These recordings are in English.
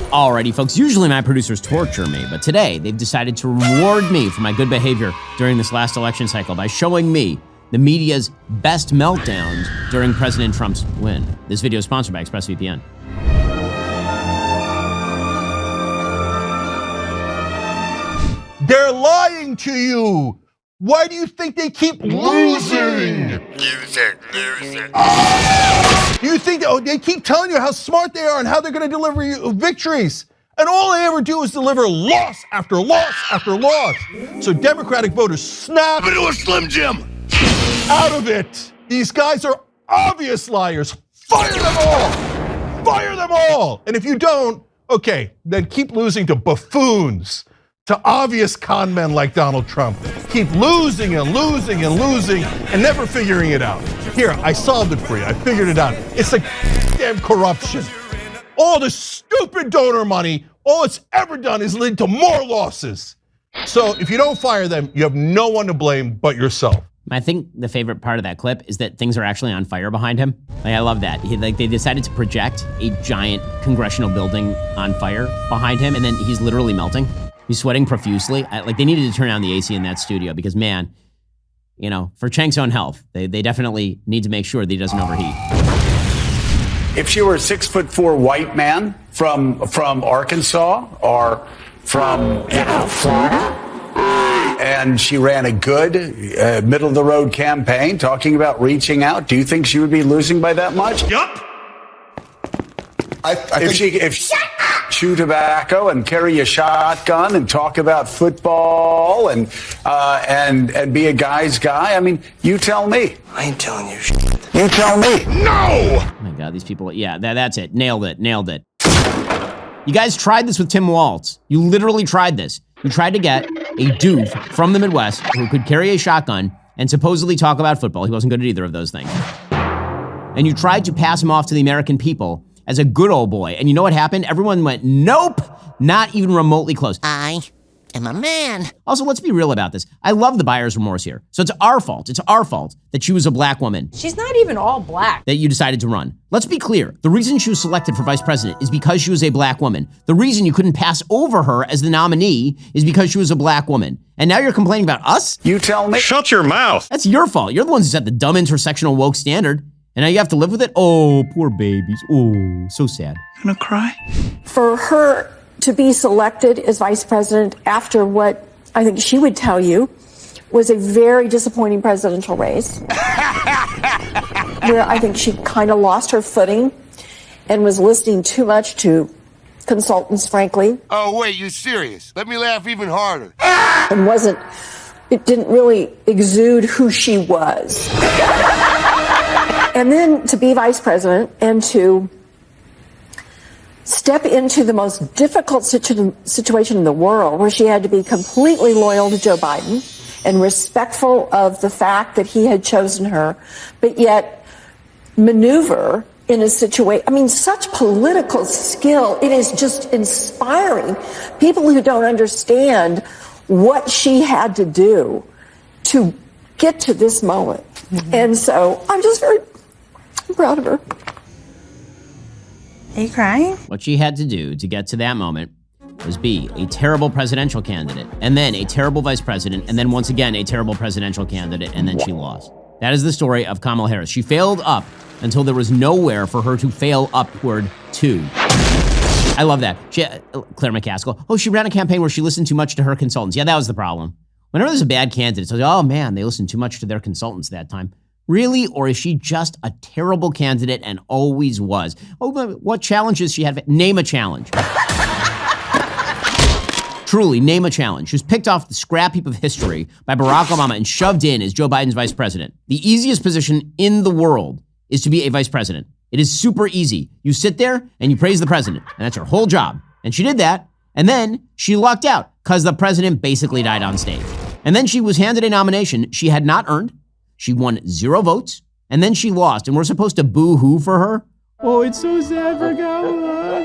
Alrighty, folks, usually my producers torture me, but today they've decided to reward me for my good behavior during this last election cycle by showing me the media's best meltdowns during President Trump's win. This video is sponsored by ExpressVPN. They're lying to you. Why do you think they keep losing? Loser. You think they keep telling you how smart they are and how they're going to deliver you victories. And all they ever do is deliver loss after loss after loss. So Democratic voters snap into a Slim Jim. Out of it. These guys are obvious liars. Fire them all. Fire them all. And if you don't, okay, then keep losing to buffoons, to obvious con men like Donald Trump. Keep losing and losing and losing and never figuring it out. Here, I solved it for you. I figured it out. It's like damn corruption. All the stupid donor money, all it's ever done is lead to more losses. So if you don't fire them, you have no one to blame but yourself. I think the favorite part of that clip is that things are actually on fire behind him. Like, I love that. They decided to project a giant congressional building on fire behind him, and then he's literally melting. He's sweating profusely. They needed to turn on the AC in that studio because, man, you know, for Cheng's own health, they definitely need to make sure that he doesn't overheat. If she were a 6'4" white man from Arkansas or from Florida, and she ran a good middle of the road campaign talking about reaching out, do you think she would be losing by that much? Yup. If she chew tobacco and carry a shotgun and talk about football and be a guy's guy, I mean, you tell me. I ain't telling you shit. You tell me. No! Oh my God, these people, yeah, that's it. Nailed it. You guys tried this with Tim Walz. You literally tried this. You tried to get a dude from the Midwest who could carry a shotgun and supposedly talk about football. He wasn't good at either of those things. And you tried to pass him off to the American people as a good old boy. And you know what happened? Everyone went, nope, not even remotely close. I am a man. Also, let's be real about this. I love the buyer's remorse here. So it's our fault. It's our fault that she was a black woman. She's not even all black. That you decided to run. Let's be clear. The reason she was selected for vice president is because she was a black woman. The reason you couldn't pass over her as the nominee is because she was a black woman. And now you're complaining about us? You tell me. Shut your mouth. That's your fault. You're the ones who set the dumb intersectional woke standard. And now you have to live with it? Oh, poor babies. Oh, so sad. Gonna cry? For her to be selected as vice president after what I think she would tell you was a very disappointing presidential race, where I think she kind of lost her footing and was listening too much to consultants, frankly. Oh, wait, you serious? Let me laugh even harder. And it didn't really exude who she was. And then to be vice president and to step into the most difficult situation in the world, where she had to be completely loyal to Joe Biden and respectful of the fact that he had chosen her, but yet maneuver in a situation, I mean, such political skill. It is just inspiring. People who don't understand what she had to do to get to this moment. Mm-hmm. And so I'm just very proud of her. Are you crying? What she had to do to get to that moment was be a terrible presidential candidate, and then a terrible vice president, and then once again a terrible presidential candidate, and then she lost. That is the story of Kamala Harris. She failed up until there was nowhere for her to fail upward to. I love that. Claire McCaskill. Oh, she ran a campaign where she listened too much to her consultants. Yeah, that was the problem. Whenever there's a bad candidate, it's like, oh man, they listened too much to their consultants that time. Really? Or is she just a terrible candidate and always was? Oh, but what challenges she had? Name a challenge. Truly, name a challenge. She was picked off the scrap heap of history by Barack Obama and shoved in as Joe Biden's vice president. The easiest position in the world is to be a vice president. It is super easy. You sit there and you praise the president, and that's her whole job. And she did that, and then she lucked out because the president basically died on stage. And then she was handed a nomination she had not earned. She won 0 votes, and then she lost, and we're supposed to boo-hoo for her? Oh, it's so sad for Kamala.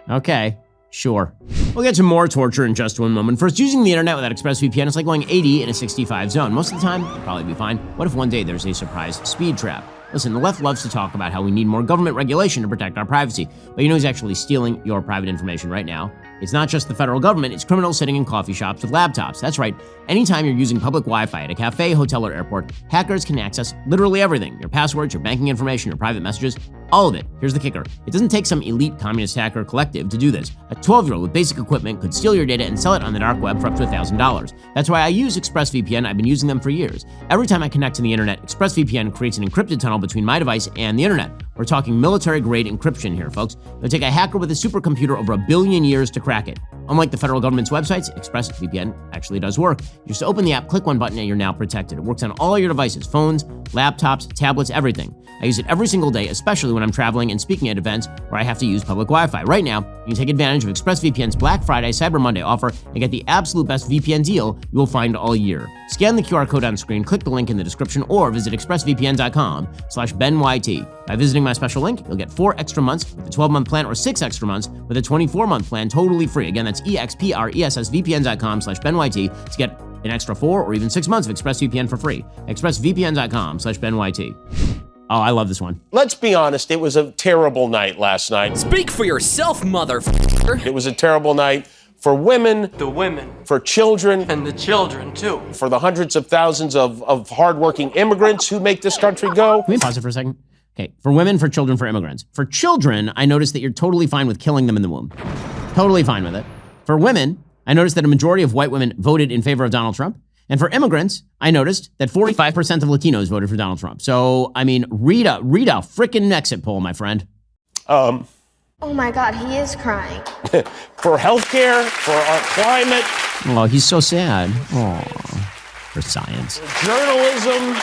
Okay, sure. We'll get to more torture in just one moment. First, using the internet without ExpressVPN is like going 80 in a 65 zone. Most of the time, you'll probably be fine. What if one day there's a surprise speed trap? Listen, the left loves to talk about how we need more government regulation to protect our privacy, but you know who's actually stealing your private information right now? It's not just the federal government, it's criminals sitting in coffee shops with laptops. That's right. Anytime you're using public Wi-Fi at a cafe, hotel, or airport, hackers can access literally everything. Your passwords, your banking information, your private messages, all of it. Here's the kicker. It doesn't take some elite communist hacker collective to do this. A 12-year-old with basic equipment could steal your data and sell it on the dark web for up to $1,000. That's why I use ExpressVPN. I've been using them for years. Every time I connect to the internet, ExpressVPN creates an encrypted tunnel between my device and the internet. We're talking military-grade encryption here, folks. It'll take a hacker with a supercomputer over 1 billion years to crack it. Unlike the federal government's websites, ExpressVPN actually does work. You just open the app, click one button, and you're now protected. It works on all your devices, phones, laptops, tablets, everything. I use it every single day, especially when I'm traveling and speaking at events where I have to use public Wi-Fi. Right now, you can take advantage of ExpressVPN's Black Friday, Cyber Monday offer and get the absolute best VPN deal you will find all year. Scan the QR code on screen, click the link in the description, or visit expressvpn.com/BenYT. By visiting my special link, you'll get 4 extra months with a 12-month plan or 6 extra months with a 24-month plan totally free. Again, that's expressvpn.com/BenYT to get an extra 4 or even 6 months of ExpressVPN for free. expressvpn.com/BenYT. Oh, I love this one. Let's be honest, it was a terrible night last night. Speak for yourself, motherfucker. It was a terrible night for women, The women. for children, And the children, too. for the hundreds of thousands of hardworking immigrants who make this country go. Can we pause it for a second? Okay, for women, for children, for immigrants. For children, I noticed that you're totally fine with killing them in the womb. Totally fine with it. For women, I noticed that a majority of white women voted in favor of Donald Trump. And for immigrants, I noticed that 45% of Latinos voted for Donald Trump. So, I mean, read a frickin' exit poll, my friend. Oh my God, he is crying. For healthcare, for our climate, Oh, he's so sad. Oh, for science. for journalism,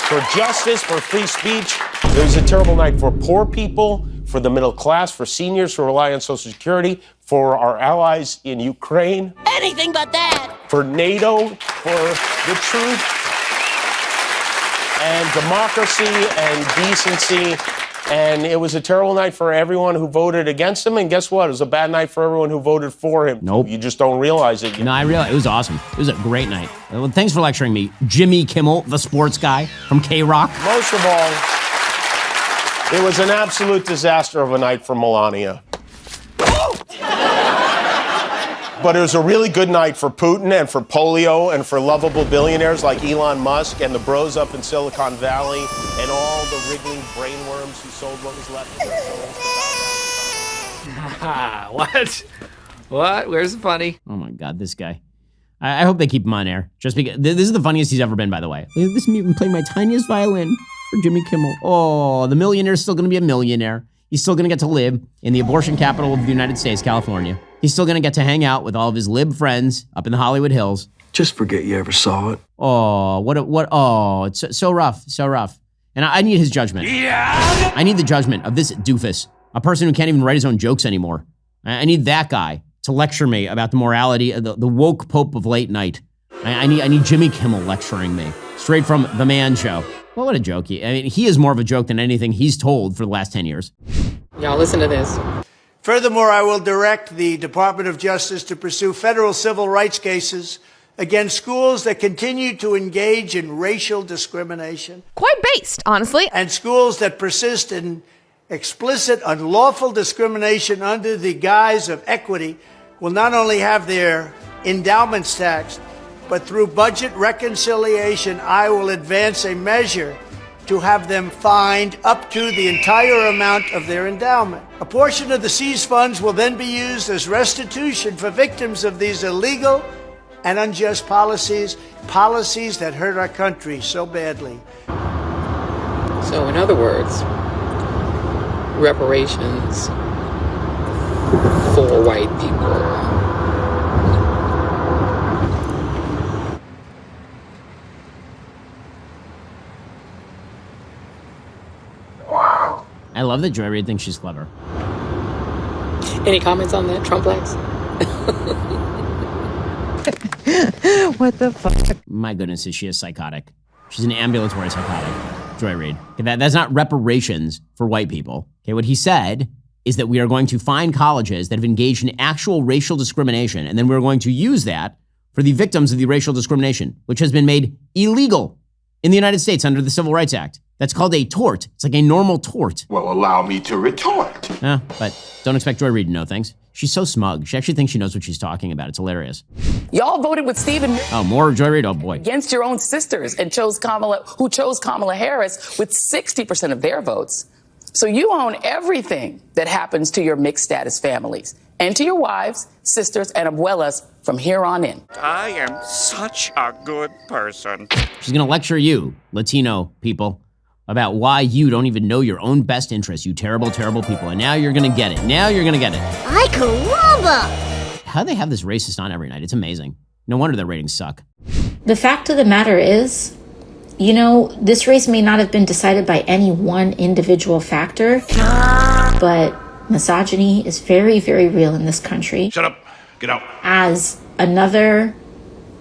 for justice, for free speech. It was a terrible night for poor people, for the middle class, for seniors who rely on Social Security, for our allies in Ukraine, Anything but that. for NATO, for the truth and democracy and decency. And it was a terrible night for everyone who voted against him. And guess what? It was a bad night for everyone who voted for him. Nope. You just don't realize it. No, I realized it was awesome. It was a great night. Well, thanks for lecturing me, Jimmy Kimmel, the sports guy from K-Rock. Most of all, it was an absolute disaster of a night for Melania. But it was a really good night for Putin and for polio and for lovable billionaires like Elon Musk and the bros up in Silicon Valley and all the wriggling brainworms who sold what was left of their souls. What? Where's the funny? Oh my God, this guy. I hope they keep him on air. Just because this is the funniest he's ever been, by the way. Look at this mutant playing my tiniest violin for Jimmy Kimmel. Oh, the millionaire's still going to be a millionaire. He's still going to get to live in the abortion capital of the United States, California. He's still going to get to hang out with all of his lib friends up in the Hollywood Hills. Just forget you ever saw it. Oh, oh, it's so rough, so rough. And I need his judgment. Yeah. I need the judgment of this doofus, a person who can't even write his own jokes anymore. I need that guy to lecture me about the morality of the woke pope of late night. I need Jimmy Kimmel lecturing me straight from The Man Show. Well, what a joke. He is more of a joke than anything he's told for the last 10 years. Y'all listen to this. Furthermore, I will direct the Department of Justice to pursue federal civil rights cases against schools that continue to engage in racial discrimination. Quite based, honestly. And schools that persist in explicit, unlawful discrimination under the guise of equity will not only have their endowments taxed, but through budget reconciliation, I will advance a measure to have them fined up to the entire amount of their endowment. A portion of the seized funds will then be used as restitution for victims of these illegal and unjust policies that hurt our country so badly. So, in other words, reparations for white people. I love that Joy Reid thinks she's clever. Any comments on that, Trump likes? What the fuck? My goodness, is she is psychotic. She's an ambulatory psychotic, Joy Reid. That's not reparations for white people. Okay, what he said is that we are going to find colleges that have engaged in actual racial discrimination, and then we're going to use that for the victims of the racial discrimination, which has been made illegal in the United States under the Civil Rights Act. That's called a tort. It's like a normal tort. Well, allow me to retort. Yeah, but don't expect Joy Reid to know things. She's so smug. She actually thinks she knows what she's talking about. It's hilarious. Y'all voted with Stephen Oh, more Joy Reid? Oh, boy. against your own sisters and chose Kamala Harris with 60% of their votes. So you own everything that happens to your mixed status families and to your wives, sisters, and abuelas from here on in. I am such a good person. She's going to lecture you, Latino people, about why you don't even know your own best interests, you terrible, terrible people. And now you're going to get it. Now you're going to get it. Ay, caramba! How do they have this racist on every night? It's amazing. No wonder their ratings suck. The fact of the matter is, you know, this race may not have been decided by any one individual factor, but misogyny is very, very real in this country. Shut up. Get out. As another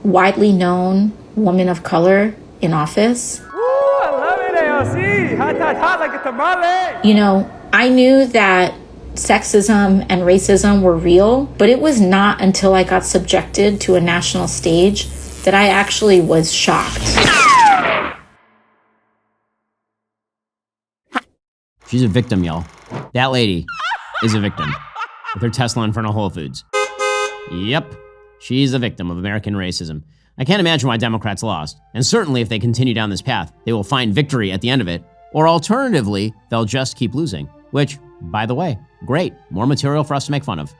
widely known woman of color in office, you know, I knew that sexism and racism were real, but it was not until I got subjected to a national stage that I actually was shocked. She's a victim, y'all. That lady is a victim with her Tesla in front of Whole Foods. Yep, she's a victim of American racism. I can't imagine why Democrats lost. And certainly if they continue down this path, they will find victory at the end of it. Or alternatively, they'll just keep losing. Which, by the way, great. More material for us to make fun of.